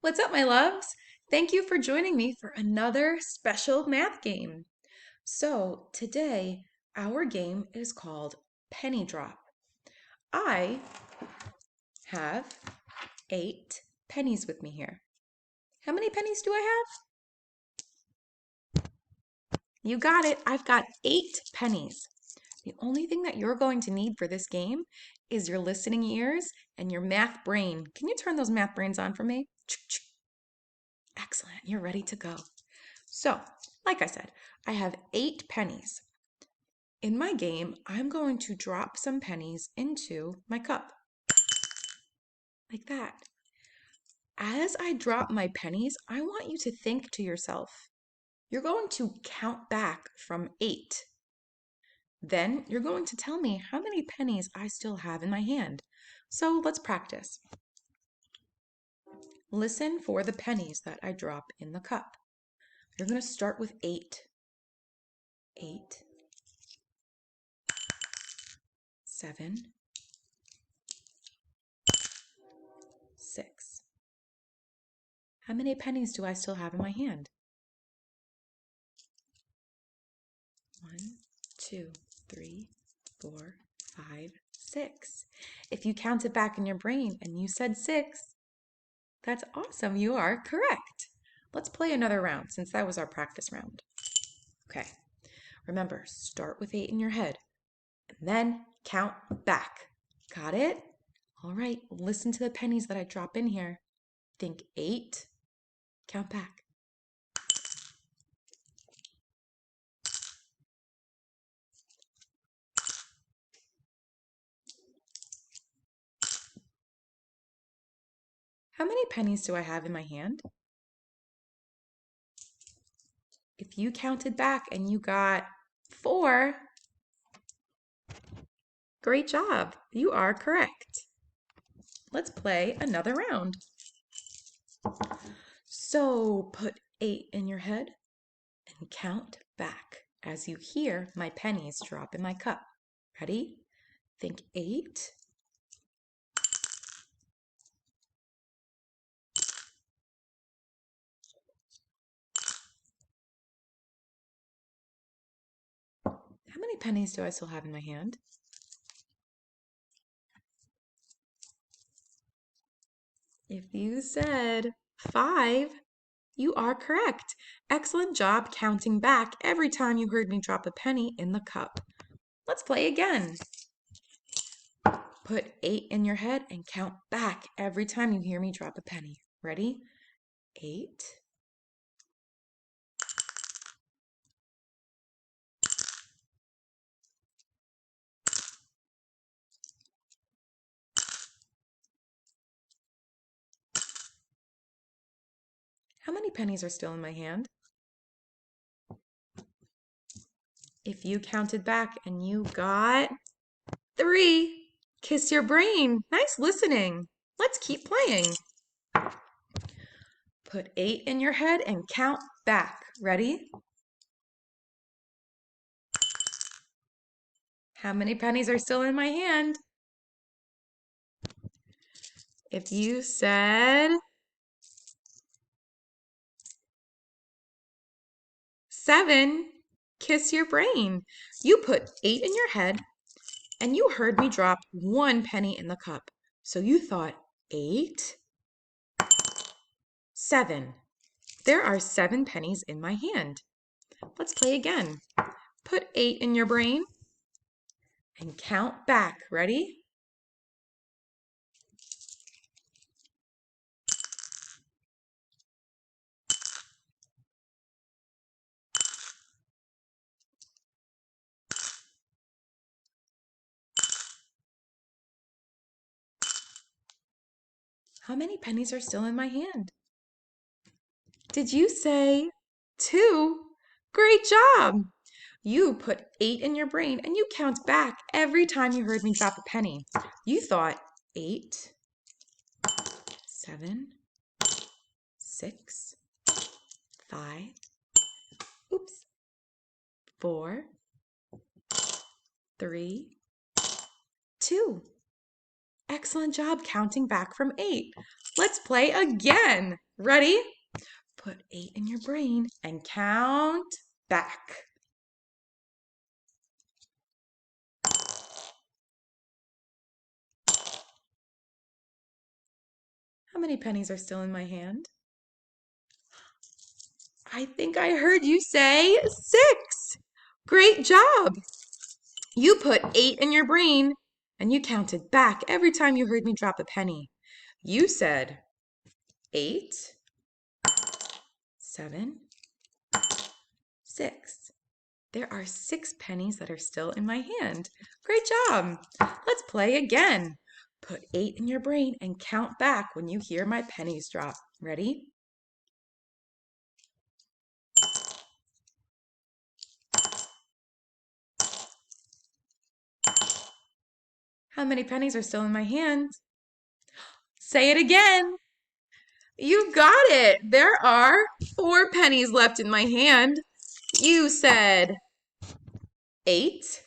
What's up, my loves? Thank you for joining me for another special math game. So, today, our game is called Penny Drop. I have 8 pennies with me here. How many pennies do I have? You got it. I've got 8 pennies. The only thing that you're going to need for this game is your listening ears and your math brain. Can you turn those math brains on for me? Excellent. You're ready to go. So, like I said, I have 8 pennies. In my game, I'm going to drop some pennies into my cup, like that. As I drop my pennies, I want you to think to yourself, you're going to count back from 8. Then you're going to tell me how many pennies I still have in my hand. So let's practice. Listen for the pennies that I drop in the cup. You're going to start with 8. 8, 7, 6. How many pennies do I still have in my hand? 1, 2, 3, 4, 5, 6. If you counted back in your brain and you said 6, that's awesome. You are correct. Let's play another round since that was our practice round. Okay. Remember, start with 8 in your head and then count back. Got it? All right. Listen to the pennies that I drop in here. Think 8, count back. How many pennies do I have in my hand? If you counted back and you got 4, great job. You are correct. Let's play another round. So put 8 in your head and count back as you hear my pennies drop in my cup. Ready? Think 8. How many pennies do I still have in my hand? If you said 5, you are correct. Excellent job counting back every time you heard me drop a penny in the cup. Let's play again. Put 8 in your head and count back every time you hear me drop a penny. Ready? 8. How many pennies are still in my hand? If you counted back and you got 3, kiss your brain. Nice listening. Let's keep playing. Put 8 in your head and count back. Ready? How many pennies are still in my hand? If you said 7, kiss your brain. You put 8 in your head and you heard me drop 1 penny in the cup. So you thought 8, 7. There are 7 pennies in my hand. Let's play again. Put 8 in your brain and count back. Ready? How many pennies are still in my hand? Did you say 2? Great job! You put 8 in your brain and you count back every time you heard me drop a penny. You thought 8, 7, 6, 5, oops, 4, 3, 2. Excellent job counting back from 8. Let's play again. Ready? Put 8 in your brain and count back. How many pennies are still in my hand? I think I heard you say 6. Great job. You put 8 in your brain and you counted back every time you heard me drop a penny. You said 8, 7, 6. There are 6 pennies that are still in my hand. Great job. Let's play again. Put 8 in your brain and count back when you hear my pennies drop. Ready? How many pennies are still in my hand? Say it again. You got it. There are 4 pennies left in my hand. You said 8,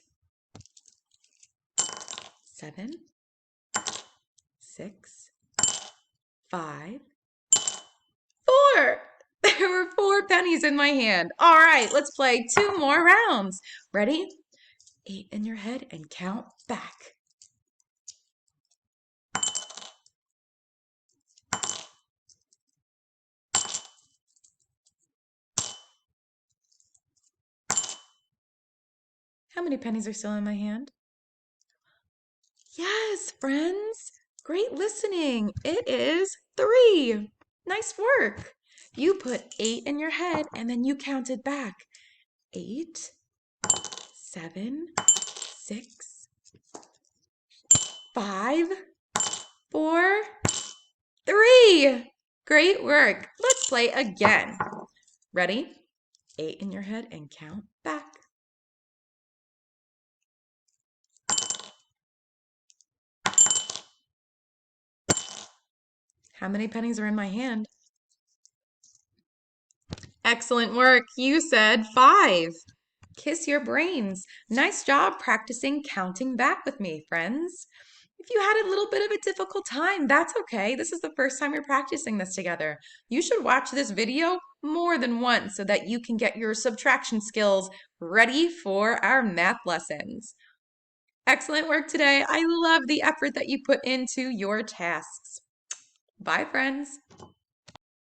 7, 6, 5, 4. There were 4 pennies in my hand. All right, let's play 2 more rounds. Ready? 8 in your head and count back. How many pennies are still in my hand? Yes, friends. Great listening. It is 3. Nice work. You put 8 in your head and then you counted back. 8, 7, 6, 5, 4, 3. Great work. Let's play again. Ready? 8 in your head and count back. How many pennies are in my hand? Excellent work. You said 5. Kiss your brains. Nice job practicing counting back with me, friends. If you had a little bit of a difficult time, that's okay. This is the first time you're practicing this together. You should watch this video more than once so that you can get your subtraction skills ready for our math lessons. Excellent work today. I love the effort that you put into your tasks. Bye, friends.